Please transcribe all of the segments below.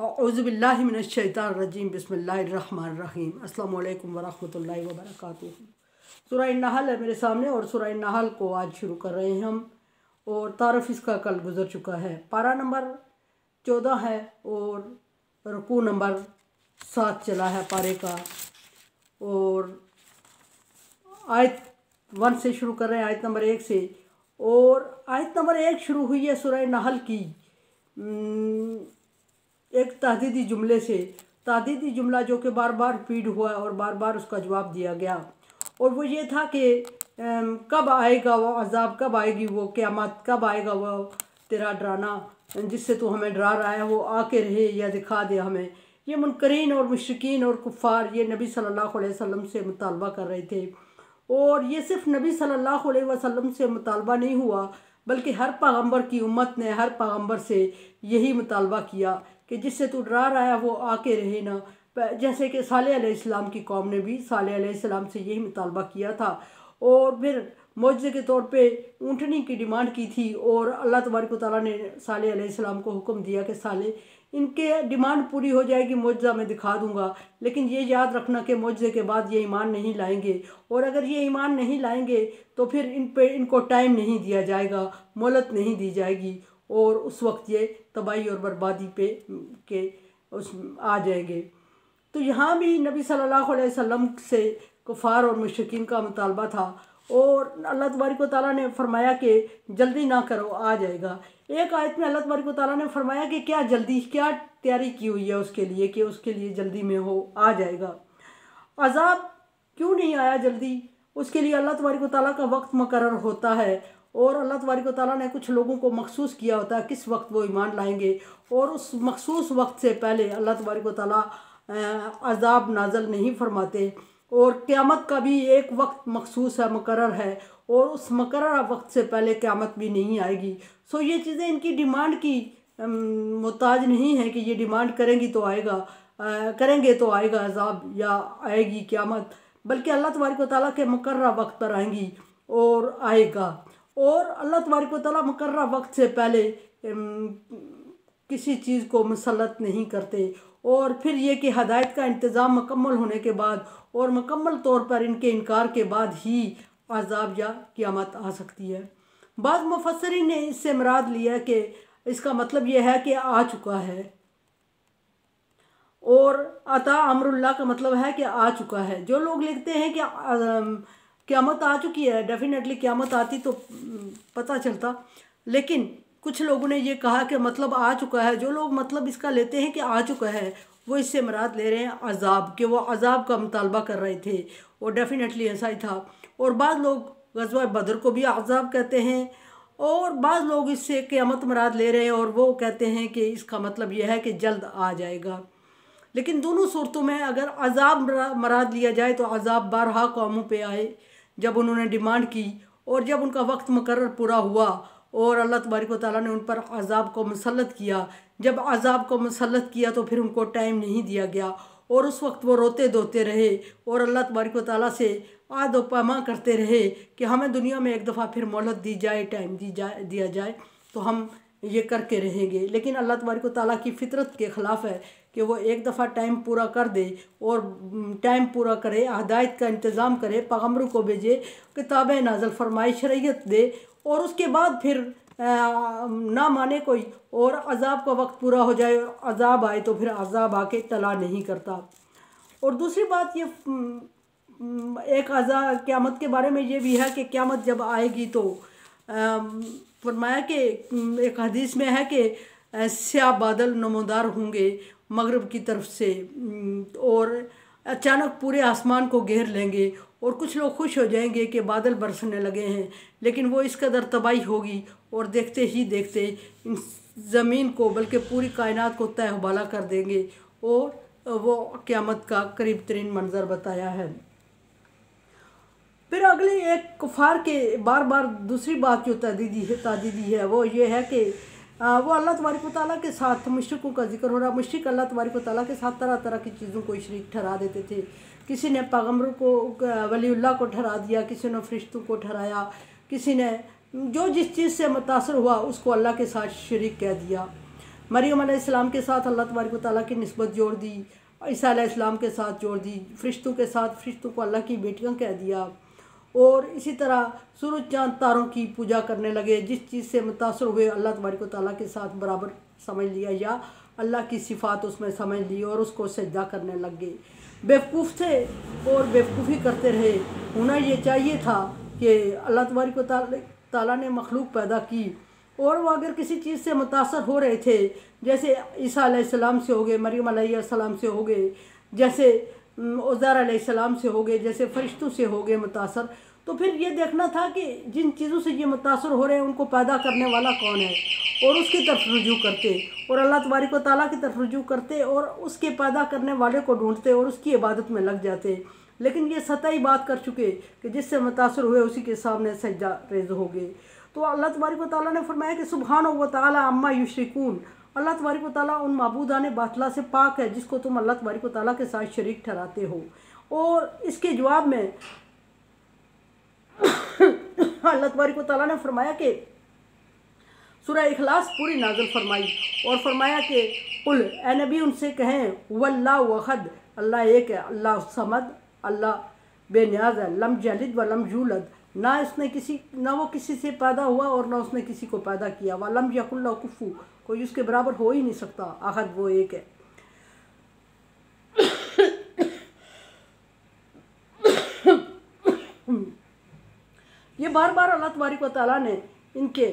औज़ुबिल्लाहि मिनश्शैतानिर्रजीम बिस्मिल्लाहिर्रहमानिर्रहीम अस्सलामु अलैकुम वरहमतुल्लाहि वबरकातुहू। सूरह नहल है मेरे सामने और सूरह नहल को आज शुरू कर रहे हैं हम, और तारफ़ इसका कल गुज़र चुका है। पारा नंबर 14 है और रुकू नंबर 7 चला है पारे का, और आयत 1 से शुरू कर रहे हैं, आयत नंबर 1 से। और आयत नंबर 1 शुरू हुई है सूरह नहल की एक तादीदी जुमले से। तादीदी जुमला जो कि बार बार रिपीट हुआ और बार बार उसका जवाब दिया गया, और वो ये था कि कब आएगा वो अज़ाब, कब आएगी वो क़यामत, कब आएगा वो तेरा डराना जिससे तू हमें डरा रहा है, वो आके रहे या दिखा दे हमें। ये मुनकरीन और मुशरिकीन और कुफ़ार ये नबी सल्लल्लाहु अलैहि वसल्लम से मुतालबा कर रहे थे। और ये सिर्फ नबी सल्लल्लाहु अलैहि वसल्लम से मुतालबा नहीं हुआ, बल्कि हर पैगम्बर की उम्मत ने हर पैगम्बर से यही मुतालबा किया कि जिससे तू डरा रहा है वो आके रहे ना। जैसे कि सालेह अलैहिस्सलाम की कौम ने भी सालेह अलैहिस्सलाम से यही मुतालबा किया था, और फिर मौजज़े के तौर पे ऊँटनी की डिमांड की थी, और अल्लाह तबारक व तआला ने सालेह अलैहिस्सलाम को हुक्म दिया कि सालेह इनके डिमांड पूरी हो जाएगी, मौजज़ा मैं दिखा दूँगा, लेकिन ये याद रखना कि मौजज़े के बाद ये ईमान नहीं लाएंगे, और अगर ये ईमान नहीं लाएंगे तो फिर इनको टाइम नहीं दिया जाएगा, मोहलत नहीं दी जाएगी, और उस वक्त ये तबाही और बर्बादी पे के उस आ जाएंगे। तो यहाँ भी नबी सल्लल्लाहु अलैहि वसल्लम से कुफ़ार और मुशरिकीन का मुतालबा था, और अल्लाह तबारक व तआला ने फरमाया कि जल्दी ना करो, आ जाएगा। एक आयत में अल्लाह तबारक व तआला ने फरमाया कि क्या जल्दी, क्या तैयारी की हुई है उसके लिए कि उसके लिए जल्दी में हो, आ जाएगा। अज़ाब क्यों नहीं आया जल्दी, उसके लिए अल्लाह तबारक व तआला का वक्त मुकर्रर होता है, और अल्लाह तबारक व तआला ने कुछ लोगों को मखसूस किया होता है किस वक्त वो ईमान लाएंगे, और उस मखसूस वक्त से पहले अल्लाह तबारक व तआला अज़ाब नाज़िल नहीं फरमाते। और क़यामत का भी एक वक्त मखसूस है, मुकर्रर है, और उस मुकर्रर वक्त से पहले क़यामत भी नहीं आएगी। सो ये चीज़ें इनकी डिमांड की मोहताज नहीं है कि ये डिमांड करेंगी तो आएगा, करेंगे तो आएगा अज़ाब या आएगी क़यामत, बल्कि अल्लाह तबारक व तआला के मुकर्रर वक्त पर आएंगी और आएगा। और अल्लाह तबारक व तआला मुकर्रर वक्त से पहले किसी चीज़ को मुसल्लत नहीं करते। और फिर ये कि हदायत का इंतज़ाम मुकम्मल होने के बाद और मुकम्मल तौर पर इनके इनकार के बाद ही अज़ाब या क़यामत आ सकती है। बाद मुफस्सिरीन ने इससे मुराद लिया कि इसका मतलब यह है कि आ चुका है, और अता अमरुल्लाह का मतलब है कि आ चुका है। जो लोग लिखते हैं कि क़यामत आ चुकी है, डेफिनेटली क़यामत आती तो पता चलता, लेकिन कुछ लोगों ने ये कहा कि मतलब आ चुका है। जो लोग मतलब इसका लेते हैं कि आ चुका है, वो इससे मुराद ले रहे हैं अज़ाब, कि वो अज़ाब का मुतालबा कर रहे थे, और डेफिनेटली ऐसा ही था। और बाद लोग ग़ज़वा बदर को भी अज़ाब कहते हैं, और बाद लोग इससे क़यामत मुराद ले रहे हैं, और वो कहते हैं कि इसका मतलब यह है कि जल्द आ जाएगा। लेकिन दोनों सूरतों में अगर अज़ाब मुराद लिया जाए तो अज़ाब बारहा कौमों पे आए जब उन्होंने डिमांड की, और जब उनका वक्त मुकर्रर पूरा हुआ और अल्लाह तबारक व तआला ने उन पर अज़ाब को मुसल्लत किया। जब अज़ाब को मुसल्लत किया तो फिर उनको टाइम नहीं दिया गया, और उस वक्त वो रोते धोते रहे और अल्लाह तबारक व तआला से आद व पैमा करते रहे कि हमें दुनिया में एक दफ़ा फिर मोहलत दी जाए, टाइम दिया जाए तो हम ये करके रहेंगे। लेकिन अल्लाह तबारक व तआला की फ़ितरत के ख़िलाफ़ है कि वो एक दफ़ा टाइम पूरा कर दे, और टाइम पूरा करे, हदायत का इंतज़ाम करे, पैगम्बरों को भेजे, किताबें नाज़िल फरमाए, शरीयत दे, और उसके बाद फिर ना माने कोई, और अज़ाब का वक्त पूरा हो जाए और अज़ाब आए तो फिर अज़ाब आके टला नहीं करता। और दूसरी बात ये एक क़यामत के बारे में ये भी है कि क़यामत जब आएगी तो फरमाया कि एक हदीस में है कि स्याह बादल नमोदार होंगे मगरब की तरफ से, और अचानक पूरे आसमान को घेर लेंगे, और कुछ लोग खुश हो जाएंगे कि बादल बरसने लगे हैं, लेकिन वो इस कदर तबाही होगी और देखते ही देखते इन ज़मीन को बल्कि पूरी कायनात को तहबाला कर देंगे, और वो क़यामत का करीब तरीन मंज़र बताया है। फिर अगले एक कुफ़ार के बार बार दूसरी बात जो तादीदी है वो ये है कि वो अल्लाह तबारक व तआला के साथ मुशरिकों का जिक्र हो रहा। मुशरिक अल्लाह तबारक व तआला के साथ तरह तरह की चीज़ों को शरीक ठहरा देते थे। किसी ने पैगम्बरों को, वलीउल्लाह को ठहरा दिया, किसी ने फरिश्तों को ठहराया, किसी ने जो जिस चीज़ से मुतासर हुआ उसको अल्लाह के साथ शरीक कह दिया। मरियम अलैहिस्सलाम के साथ अल्लाह तबारक व तआला की निस्बत जोड़ दी, ईसा अलैहिस्सलाम के साथ जोड़ दी, फरिश्तों के साथ फरिश्तों को अल्लाह की बेटियां कह दिया। और इसी तरह सूरज चाँद तारों की पूजा करने लगे, जिस चीज़ से मुतासर हुए अल्लाह तबारक व तआला के साथ बराबर समझ लिया या अल्लाह की सिफ़ात उसमें समझ ली और उसको सजदा करने लग गए। बेवकूफ़ थे और बेवकूफ़ी करते रहे। होना ये चाहिए था कि अल्लाह तबारक व तआला ने मखलूक पैदा की और वो अगर किसी चीज़ से मुतासर हो रहे थे, जैसे ईसा अलैहिस्सलाम से हो गए, मरियम अलैहिस्सलाम से हो गए, जैसे उज़ैर अलैहिस्सलाम से हो गए, जैसे फरिश्तों से हो गए मुतासर, तो फिर ये देखना था कि जिन चीज़ों से ये मुतासर हो रहे हैं उनको पैदा करने वाला कौन है, और उसकी तरफ रुजू करते और अल्लाह तबारक व तआला की तरफ रुजू करते और उसके पैदा करने वाले को ढूंढते और उसकी इबादत में लग जाते। लेकिन ये सतही बात कर चुके कि जिससे मुतासर हुए उसी के सामने सजदा रेज़ हो गए। तो अल्लाह तबारक व तआला ने फरमाया कि सुब्हानहू व तआला अम्मा युशरिकून, अल्लाह तबारक व तआला उन माबूदाने बातिला से पाक है जिसको तुम अल्लाह तबारक व तआला के साथ शरीक ठहराते हो। और इसके जवाब में अल्लाह तबारक व तआला ने फरमाया कि सूरह इखलास पूरी नाज़िल फरमाई और फरमाया कि कुल ए नबी उनसे कहें वल्लाहु अहद, अल्लाह एक है, अल्लाह समद, अल्लाह बेनियाज है, लम यलिद व लम यूलद, ना वो किसी से पैदा हुआ और ना उसने किसी को पैदा किया, व लम यकुल लहू कुफू, कोई उसके बराबर हो ही नहीं सकता, अहद वो एक है। ये बार बार अल्लाह तबारक व तआला ने इनके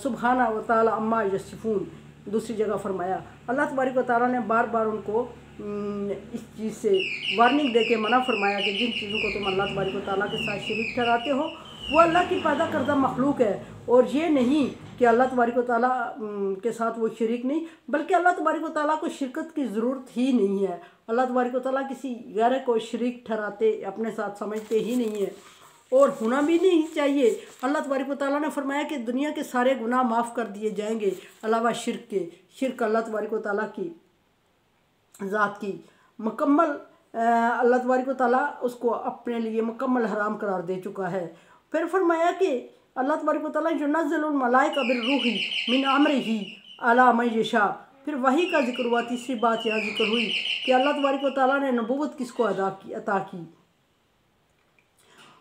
सुब्हाना व तआला अम्मा यसिफून दूसरी जगह फरमाया। अल्लाह तबारक व तआला ने बार बार उनको इस चीज़ से वार्निंग दे के मना फरमाया कि जिन चीज़ों को तुम अल्लाह तबारक व तआला के साथ शरीक ठहराते हो वो अल्लाह की पैदा करदा मखलूक है, और ये नहीं कि अल्लाह तबारक व तआला के साथ वो शरीक नहीं, बल्कि अल्लाह तबारक व तआला को शिरकत की ज़रूरत ही नहीं है। अल्लाह तबारक व तआला किसी गैर को शरीक ठहराते अपने साथ समझते ही नहीं है और होना भी नहीं चाहिए। अल्लाह तबारक व तआला ने फरमाया कि दुनिया के सारे गुनाह माफ़ कर दिए जाएंगे अलावा शिरक के। शिरक अल्लाह तबारक व तआला की ज़ात की मुकम्मल अल्लाह तबारक व तआला उसको अपने लिए मुकम्मल हराम करार दे चुका है। फिर फरमाया कि अल्लाह तबारक व तआला युनज़्ज़िलुल मलाइका बिर्रूही मिन अम्रिही अला मन यशा, फिर वही का जिक्र हुआ। तीसरी बात यहाँ जिक्र हुई कि अल्लाह तबारक व तआला ने नबूवत किसको अता की।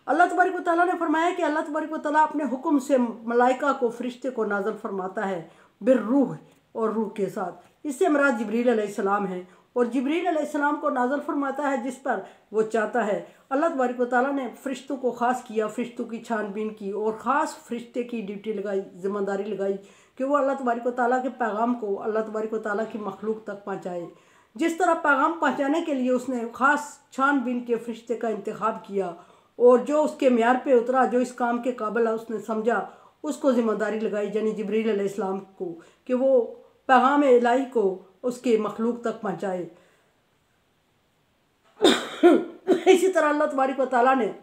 अल्लाह तबारक व तआला ने फरमाया कि अल्लाह तबारक व तआला अपने हुक्म से मलाइका को फरिश्ते को नाज़िल फरमाता है बिर्रूह और रूह के साथ। इससे मुराद जिब्रील अलैहिस्सलाम है और जिब्रील अलैहिस्सलाम को नाज़िल फरमाता है जिस पर वो चाहता है। अल्लाह तबारक व तआला ने फरिश्तों को ख़ास किया, फरिश्तों की छानबीन की और ख़ास फरिश्ते की ड्यूटी लगाई, ज़िम्मेदारी लगाई कि वो अल्लाह तबारक व तआला के पैगाम को अल्लाह तबारक व तआला की मखलूक तक पहुँचाए। जिस तरह पैगाम पहुँचाने के लिए उसने ख़ास छानबीन के फरिश्ते का इंतखाब किया और जो उसके म्यार पे उतरा, जो इस काम के काबिल है, उसने समझा, उसको ज़िम्मेदारी लगाई यानी जिब्रील अलैहिस्सलाम को कि वो पैगाम इलाही को उसके मखलूक तक पहुँचाए। इसी तरह अल्लाह तबारक व तआला ने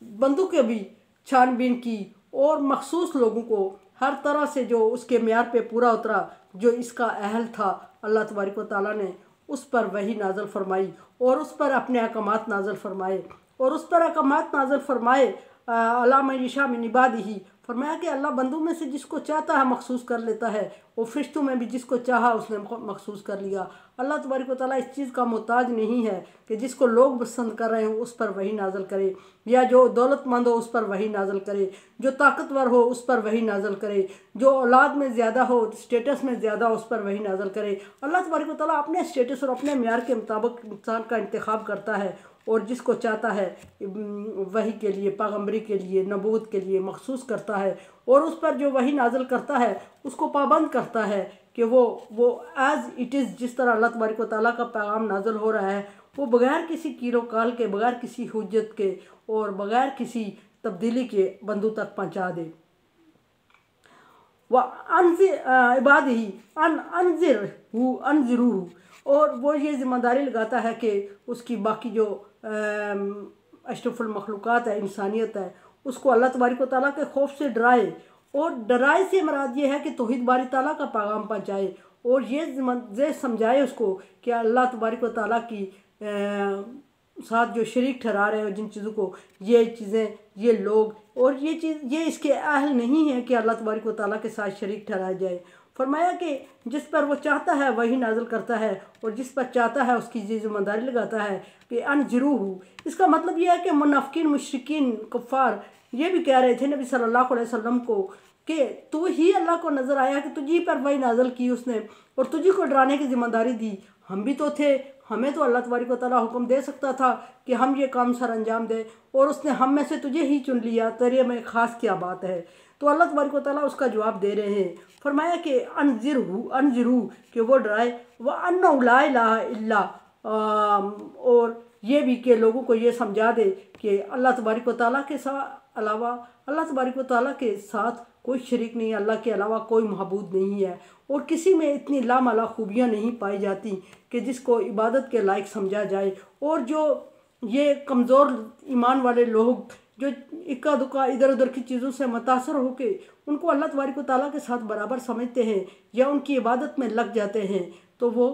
बंदों के भी छानबीन की और मखसूस लोगों को हर तरह से जो उसके म्यार पे पूरा उतरा, जो इसका अहल था, अल्लाह तबारक व तआला ने उस पर वही नाज़िल फरमाई और उस पर अपने अहकामात नाज़िल फरमाए और उस पर अहकामात नाज़िल फरमाए अला मन यशा मिन इबादिही। फरमाया कि अल्लाह बंदों में से जिसको चाहता है मखसूस कर लेता है, वो फरिश्तों में भी जिसको चाहा उसने मखसूस कर लिया। अल्लाह तबारक व तआला इस चीज़ का मोहताज नहीं है कि जिसको लोग पसंद कर रहे हो उस पर वही नाज़िल करे, या जो दौलतमंद हो उस पर वही नाज़िल करे, जो ताकतवर हो उस पर वही नाज़िल करे, जो औलाद में ज़्यादा हो, स्टेटस में ज़्यादा हो, उस पर वही नाज़िल करे। अल्लाह तबारक व तआला अपने स्टेटस और अपने म्यार के मुताबिक इंसान का इंतखाब करता है और जिसको चाहता है वही के लिए, पैगम्बरी के लिए, नबूवत के लिए मखसूस करता है और उस पर जो वही नाज़िल करता है उसको पाबंद करता है कि वो एज़ इट इज़, जिस तरह अल्लाह तबारक व तआला का पैगाम नाज़िल हो रहा है वो बग़ैर किसी कीरो काल के, बग़ैर किसी हुज्जत के और बग़ैर किसी तब्दीली के बंदों तक पहुँचा दे। व इबादिही अनज़िरू, और वो ये ज़िम्मेदारी लगाता है कि उसकी बाकी जो अशरफुल मखलूक़ात है, इंसानियत है, उसको अल्लाह तबारक व तआला के खौफ से डराए, और डराए से मुराद ये है कि तौहीद बारी तआला का पैगाम पहुँचाए और ये समझाए उसको कि अल्लाह तबारक व तआला की साथ जो शरीक ठहरा रहे हो जिन चीज़ों को, ये चीज़ें, ये लोग और ये चीज़, ये इसके अहल नहीं है कि अल्लाह तबारक व तआला के साथ शरीक ठहराया जाए। फरमाया कि जिस पर वो चाहता है वही नाज़िल करता है और जिस पर चाहता है उसकी ज़िम्मेदारी लगाता है कि अनज़िरूहु। इसका मतलब यह है कि मुनाफ़िकीन, मुशरिकीन, कुफ़ार ये भी कह रहे थे नबी सल्लल्लाहु अलैहि वसल्लम को कि तू ही अल्लाह को नज़र आया कि तुझी पर वही नाज़िल की उसने और तुझी को डराने की ज़िम्मेदारी दी। हम भी तो थे, हमें तो अल्लाह तबारक व तआला हुक्म दे सकता था कि हम ये काम सर अंजाम दें और उसने हम में से तुझे ही चुन लिया, तेरे में ख़ास क्या बात है। तो अल्लाह तबारक व तआला उसका जवाब दे रहे हैं। फरमाया कि अनज़िरू कि वो डराए, व अन्नहु ला इलाहा इल्ला, और ये भी कि लोगों को ये समझा दे कि अल्लाह तबारक व तआला के अलावा, अल्लाह तबारक व तआला के साथ कोई शरीक नहीं, अल्लाह के अलावा कोई महबूद नहीं है और किसी में इतनी लामाला खूबियाँ नहीं पाई जाती कि जिसको इबादत के लायक समझा जाए। और जो ये कमज़ोर ईमान वाले लोग जो इक्का दुक्का इधर उधर की चीज़ों से मुतासर होके उनको अल्लाह तबारक व तआला के साथ बराबर समझते हैं या उनकी इबादत में लग जाते हैं, तो वो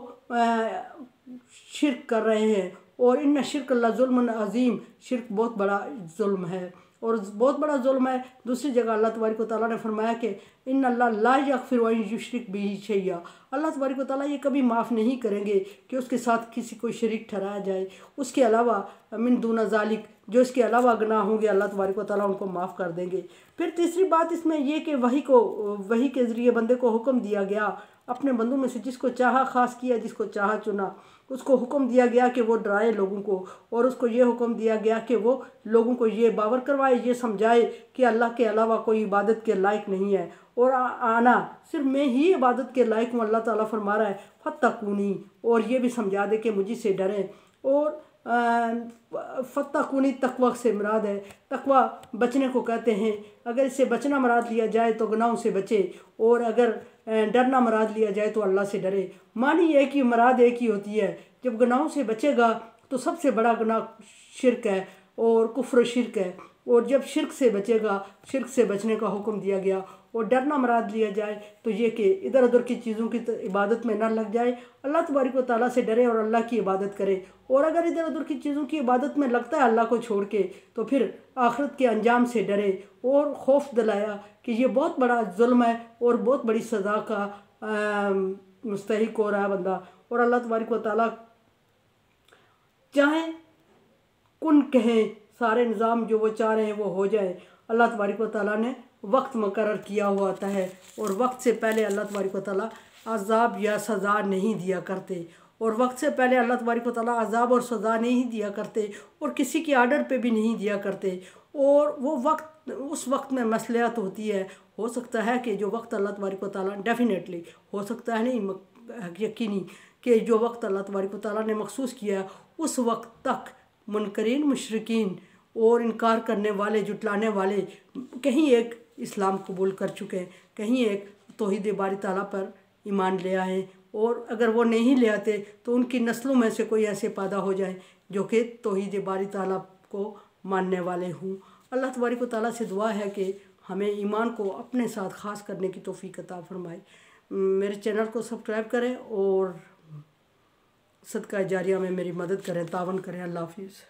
शिरक कर रहे हैं। और इन्ना शिरक ला ज़ुल्मुन अज़ीम, शिरक बहुत बड़ा जुल्म है और बहुत बड़ा जुल्म है। दूसरी जगह अल्लाह तबारक व तआला ने फरमाया कि इन्नल्लाह ला यग़फ़िरु अन युश्रिक बिही शैय्या, अल्लाह तबारक व तआला ये कभी माफ़ नहीं करेंगे कि उसके साथ किसी को शरीक ठहराया जाए। उसके अलावा मिन दूना ज़ालिक, जो इसके अलावा गुनाह होंगे अल्लाह तबारक व तआला उनको माफ़ कर देंगे। फिर तीसरी बात इसमें यह कि वही के ज़रिए बंदे को हुक्म दिया गया, अपने बंदों में से जिसको चाहा ख़ास किया, जिसको चाहा चुना, उसको हुक्म दिया गया कि वो डराए लोगों को और उसको ये हुक्म दिया गया कि वो लोगों को ये बावर करवाए, ये समझाए कि अल्लाह के अलावा कोई इबादत के लायक नहीं है और आना सिर्फ मैं ही इबादत के लायक हूँ। अल्लाह ताला फरमा रहा है फत्तकूनी, और ये भी समझा दे कि मुझी से डरें। और फत्तकूनी तकवा से मुराद है, तकवा बचने को कहते हैं। अगर इससे बचना मुराद लिया जाए तो गुनाहों से बचे और अगर डरना मुराद लिया जाए तो अल्लाह से डरे। मानी एक ही मुराद एक ही होती है। जब गुनाहों से बचेगा तो सबसे बड़ा गुनाह शिरक है और कुफ्र शिरक है, और जब शिरक से बचेगा, शिरक से बचने का हुक्म दिया गया। और डरना मुराद लिया जाए तो ये कि इधर उधर की चीज़ों की इबादत में ना लग जाए, अल्लाह तबारक व तआला से डरे और अल्लाह की इबादत करे। और अगर इधर उधर की चीज़ों की इबादत में लगता है अल्लाह को छोड़ के, तो फिर आखिरत के अंजाम से डरे और खौफ दिलाया कि ये बहुत बड़ा जुल्म है और बहुत बड़ी सज़ा का मुस्तहिक हो रहा है बंदा। और अल्लाह तबारक व तआला चाहें कुन कहें, सारे निज़ाम जो वो चाह रहे हैं वो हो जाए। अल्लाह तबारक व तआला ने वक्त मुकर्रर किया हुआ होता है और वक्त से पहले अल्लाह तबारक व तआला अज़ाब या सज़ा नहीं दिया करते, और वक्त से पहले अल्लाह तबारक व तआला अज़ाब और सज़ा नहीं दिया करते और किसी के आर्डर पे भी नहीं दिया करते। और वो वक्त, उस वक्त में मसलियत होती है। हो सकता है कि जो वक्त अल्लाह तबारक व तआला डेफिनेटली हो सकता है, नहीं यकीनी, कि जो वक्त अल्लाह तबारक व तआला ने मखसूस किया उस वक्त तक मुनकरीन, मुशरिकीन और इनकार करने वाले, जुटलाने वाले कहीं एक इस्लाम कबूल कर चुके हैं, कहीं एक तौहीद बारी ताला पर ईमान ले आए, और अगर वो नहीं ले आते तो उनकी नस्लों में से कोई ऐसे पैदा हो जाए जो कि तौहीद बारी ताला को मानने वाले हों। अल्लाह तबारक व तआला से दुआ है कि हमें ईमान को अपने साथ ख़ास करने की तौफीक अता फरमाए। मेरे चैनल को सब्सक्राइब करें और सदका जारिया में मेरी मदद करें, तावन करें। अल्लाह हाफिज़।